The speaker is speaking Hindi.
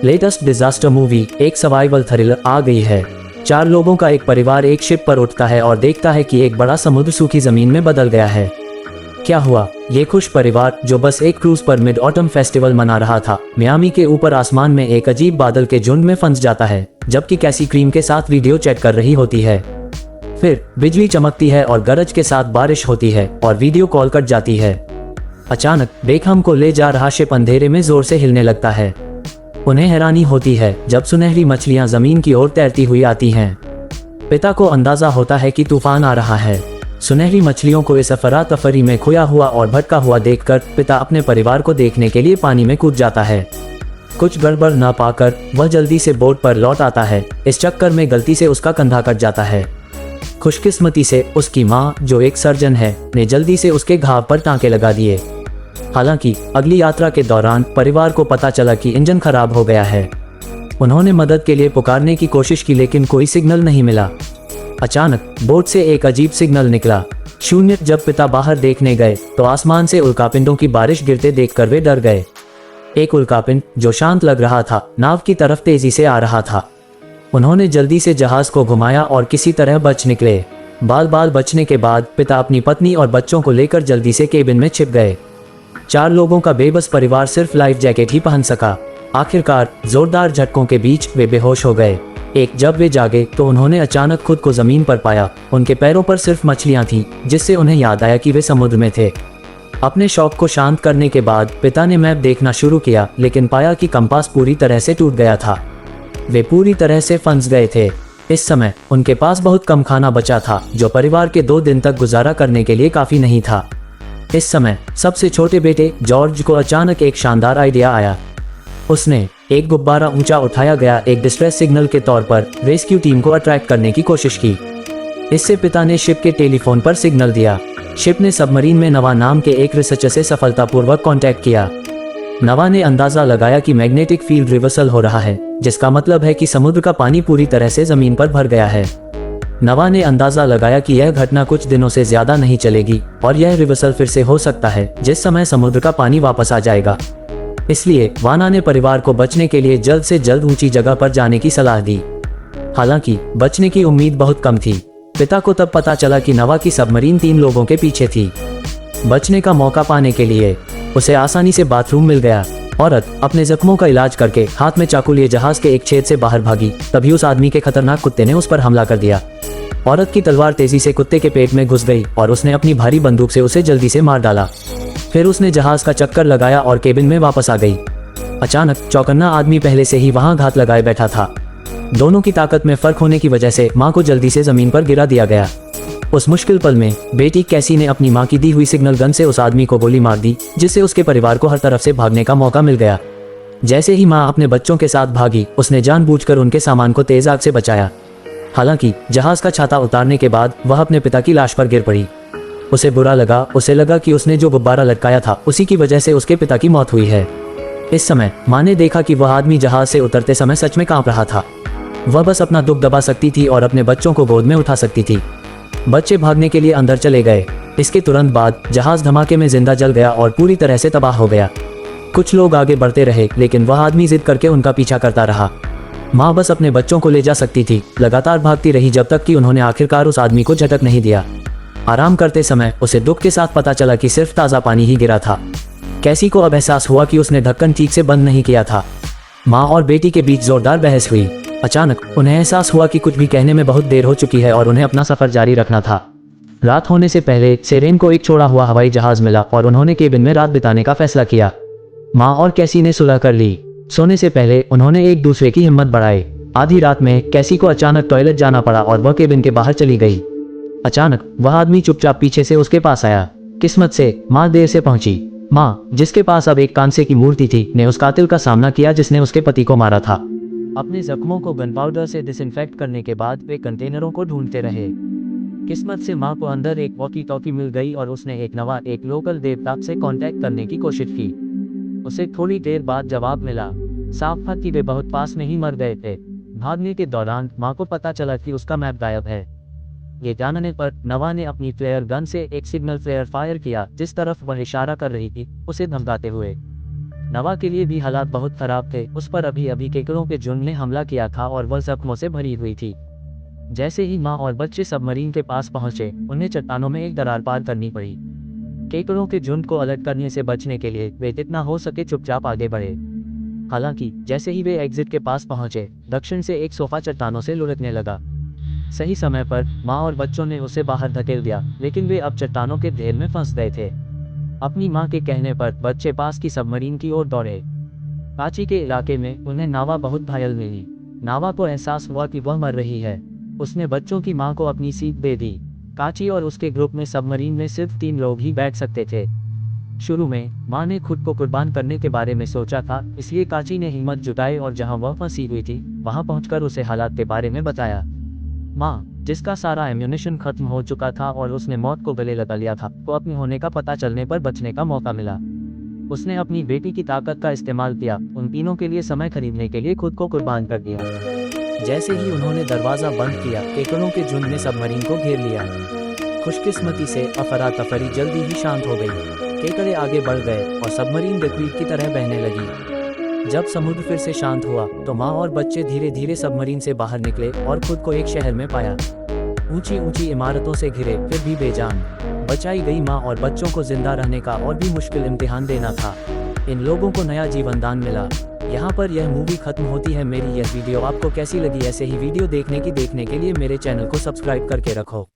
लेटेस्ट डिजास्टर मूवी एक सर्वाइवल थ्रिलर आ गई है। 4 लोगों का एक परिवार एक शिप पर उठता है और देखता है कि एक बड़ा समुद्र सूखी जमीन में बदल गया है। क्या हुआ? ये खुश परिवार जो बस एक क्रूज पर मिड ऑटम फेस्टिवल मना रहा था, मियामी के ऊपर आसमान में एक अजीब बादल के झुंड में फंस जाता है, जबकि कैसी क्रीम के साथ वीडियो चैट कर रही होती है। फिर बिजली चमकती है और गरज के साथ बारिश होती है और वीडियो कॉल कट जाती है। अचानक बेकहम को ले जा रहा शिप अंधेरे में जोर से हिलने लगता है। उन्हें हैरानी होती है जब सुनहरी मछलियां जमीन की ओर तैरती हुई आती हैं। पिता को अंदाजा होता है कि तूफान आ रहा है। सुनहरी मछलियों को इस अफरा तफरी में खोया हुआ और भटका हुआ देखकर पिता अपने परिवार को देखने के लिए पानी में कूद जाता है। कुछ गड़बड़ न पाकर वह जल्दी से बोट पर लौट आता है। इस चक्कर में गलती से उसका कंधा कट जाता है। खुशकिस्मती से उसकी माँ, जो एक सर्जन है, ने जल्दी से उसके घाव पर टांके लगा दिए। हालांकि अगली यात्रा के दौरान परिवार को पता चला कि इंजन खराब हो गया है। उन्होंने मदद के लिए पुकारने की कोशिश की लेकिन कोई सिग्नल नहीं मिला। अचानक बोट से एक अजीब सिग्नल निकला। शून्य। जब पिता बाहर देखने गए तो आसमान से उल्कापिंडों की बारिश गिरते देखकर वे डर गए। एक उल्कापिंड जो शांत लग रहा था नाव की तरफ तेजी से आ रहा था। उन्होंने जल्दी से जहाज को घुमाया और किसी तरह बच निकले। बाल बचने के बाद पिता अपनी पत्नी और बच्चों को लेकर जल्दी से केबिन में छिप गए। 4 लोगों का बेबस परिवार सिर्फ लाइफ जैकेट ही पहन सका। आखिरकार जोरदार झटकों के बीच वे बेहोश हो गए। जब वे जागे तो उन्होंने अचानक खुद को जमीन पर पाया। उनके पैरों पर सिर्फ मछलियां थीं, जिससे उन्हें याद आया कि वे समुद्र में थे। अपने शौक को शांत करने के बाद पिता ने मैप देखना शुरू किया, लेकिन पाया कि कंपास पूरी तरह से टूट गया था। वे पूरी तरह से फंस गए थे। इस समय उनके पास बहुत कम खाना बचा था, जो परिवार के 2 दिन तक गुजारा करने के लिए काफी नहीं था। इस समय सबसे छोटे बेटे जॉर्ज को अचानक एक शानदार आइडिया आया। उसने एक गुब्बारा ऊंचा उठाया गया एक डिस्ट्रेस सिग्नल के तौर पर रेस्क्यू टीम को अट्रैक्ट करने की कोशिश की। इससे पिता ने शिप के टेलीफोन पर सिग्नल दिया। शिप ने सबमरीन में नवा नाम के एक रिसर्चर से सफलतापूर्वक कांटेक्ट किया। नवा ने अंदाजा लगाया कि मैग्नेटिक फील्ड रिवर्सल हो रहा है, जिसका मतलब है कि समुद्र का पानी पूरी तरह से जमीन पर भर गया है। नवा ने अंदाजा लगाया कि यह घटना कुछ दिनों से ज्यादा नहीं चलेगी और यह रिवर्सल फिर से हो सकता है जिस समय समुद्र का पानी वापस आ जाएगा। इसलिए वाना ने परिवार को बचने के लिए जल्द से जल्द ऊंची जगह पर जाने की सलाह दी। हालांकि बचने की उम्मीद बहुत कम थी। पिता को तब पता चला कि नवा की सबमरीन 3 लोगों के पीछे थी। बचने का मौका पाने के लिए उसे आसानी से बाथरूम मिल गया। औरत अपने जख्मों का इलाज करके हाथ में चाकू लिए जहाज के एक छेद से बाहर भागी। तभी उस आदमी के खतरनाक कुत्ते ने उस पर हमला कर दिया। औरत की तलवार तेजी से कुत्ते के पेट में घुस गई और उसने अपनी भारी बंदूक से उसे जल्दी से मार डाला। फिर उसने जहाज का चक्कर लगाया और केबिन में वापस आ गई। अचानक चौकन्ना आदमी पहले से ही वहां घात लगाए बैठा था। दोनों की ताकत में फर्क होने की वजह से मां को जल्दी से जमीन पर गिरा दिया गया। उस मुश्किल पल में बेटी कैसी ने अपनी मां की दी हुई सिग्नल गन से उस आदमी को गोली मार दी, जिससे उसके परिवार को हर तरफ से भागने का मौका मिल गया। जैसे ही मां अपने बच्चों के साथ भागी, उसने जानबूझकर उनके सामान को तेज आग से बचाया। हालांकि जहाज का छाता उतारने के बाद वह अपने पिता की लाश पर गिर पड़ी। उसे बुरा लगा। उसे लगा कि उसने जो गुब्बारा लटकाया था उसी की वजह से उसके पिता की मौत हुई है। इस समय मां ने देखा कि वह आदमी जहाज से उतरते समय सच में कांप रहा था। वह बस अपना दुख दबा सकती थी और अपने बच्चों को गोद में उठा सकती थी। बच्चे भागने के लिए अंदर चले गए। इसके तुरंत बाद जहाज धमाके में जिंदा जल गया और पूरी तरह से तबाह हो गया। कुछ लोग आगे बढ़ते रहे, लेकिन वह आदमी जिद करके उनका पीछा करता रहा। माँ बस अपने बच्चों को ले जा सकती थी। लगातार भागती रही जब तक कि उन्होंने आखिरकार उस आदमी को झटक नहीं दिया। आराम करते समय उसे दुख के साथ पता चला कि सिर्फ ताज़ा पानी ही गिरा था। कैसी को अब एहसास हुआ कि उसने ढक्कन ठीक से बंद नहीं किया था। माँ और बेटी के बीच जोरदार बहस हुई। अचानक उन्हें एहसास हुआ कि कुछ भी कहने में बहुत देर हो चुकी है और उन्हें अपना सफर जारी रखना था। रात होने से पहले सेरेन को एक छोड़ा हुआ हवाई जहाज मिला और उन्होंने केबिन में रात बिताने का फैसला किया। माँ और कैसी ने सुलह कर ली। सोने से पहले उन्होंने एक दूसरे की हिम्मत बढ़ाई। आधी रात में कैसी को अचानक टॉयलेट जाना पड़ा और वह केबिन के बाहर चली गई। अचानक वह आदमी चुपचाप पीछे से उसके पास आया। किस्मत से माँ देर से पहुंची। माँ, जिसके पास अब एक कांसे की मूर्ति थी, ने उस कातिल का सामना किया जिसने उसके पति को मारा था। अपने जख्मों को गन पाउडर से डिसइंफेक्ट करने के बाद वे कंटेनरों को ढूंढते रहे। किस्मत से माँ को अंदर एक वॉकी टॉकी मिल गई और उसने एक लोकल देवता से कांटेक्ट करने की कोशिश की। उसे थोड़ी देर बाद जवाब मिला। साफ था कि वे बहुत पास में ही मर गए थे। भागने के दौरान माँ को पता चला कि उसका मैप गायब है। ये जानने पर नवा ने अपनी फ्लेयर गन से एक सिग्नल फ्लेयर फायर किया जिस तरफ वह इशारा कर रही थी, उसे धमकाते हुए। नवा के लिए भी हालात बहुत खराब थे। उस पर अभी अभी केकड़ों के झुंड ने हमला किया था और वह जख्मों से भरी हुई थी। जैसे ही माँ और बच्चे सबमरीन के पास पहुंचे, उन्हें चट्टानों में एक दरार पार करनी पड़ी। केकड़ों के झुंड को अलग करने से बचने के लिए वे जितना हो सके चुपचाप आगे बढ़े। हालांकि जैसे ही वे एग्जिट के पास पहुंचे, दक्षिण से एक सोफा चट्टानों से लुढ़कने लगा। सही समय पर माँ और बच्चों ने उसे बाहर धकेल दिया, लेकिन वे अब चट्टानों के ढेर में फंस गए थे। अपनी माँ के कहने पर बच्चे पास की सबमरीन की ओर दौड़े। काची के इलाके में उन्हें नावा बहुत घायल मिली। नावा को एहसास हुआ कि वह मर रही है। उसने बच्चों की माँ को अपनी सीट दे दी। काची और उसके ग्रुप में सबमरीन में सिर्फ 3 लोग ही बैठ सकते थे। शुरू में माँ ने खुद को कुर्बान करने के बारे में सोचा था, इसलिए काची ने हिम्मत जुटाई और जहाँ वह फंसी हुई थी वहाँ पहुंचकर उसे हालात के बारे में बताया। माँ, जिसका सारा एम्यूनेशन खत्म हो चुका था और उसने मौत को गले लगा लिया था, को अपने होने का पता चलने पर बचने का मौका मिला। उसने अपनी बेटी की ताकत का इस्तेमाल किया, उन तीनों के लिए समय खरीदने के लिए खुद को कुर्बान कर दिया। जैसे ही उन्होंने दरवाजा बंद किया, केकड़ों के झुंड ने सबमरीन को घेर लिया। खुशकिस्मती से अफरा तफरी जल्दी ही शांत हो गई। केकड़े आगे बढ़ गए और सबमरीन लिक्विड की तरह बहने लगी। जब समुद्र फिर से शांत हुआ तो माँ और बच्चे धीरे धीरे सबमरीन से बाहर निकले और खुद को एक शहर में पाया। ऊंची ऊंची इमारतों से घिरे फिर भी बेजान। बचाई गई माँ और बच्चों को जिंदा रहने का और भी मुश्किल इम्तिहान देना था। इन लोगों को नया जीवन दान मिला। यहाँ पर यह मूवी खत्म होती है। मेरी यह वीडियो आपको कैसी लगी? ऐसे ही वीडियो देखने के लिए मेरे चैनल को सब्सक्राइब करके रखो।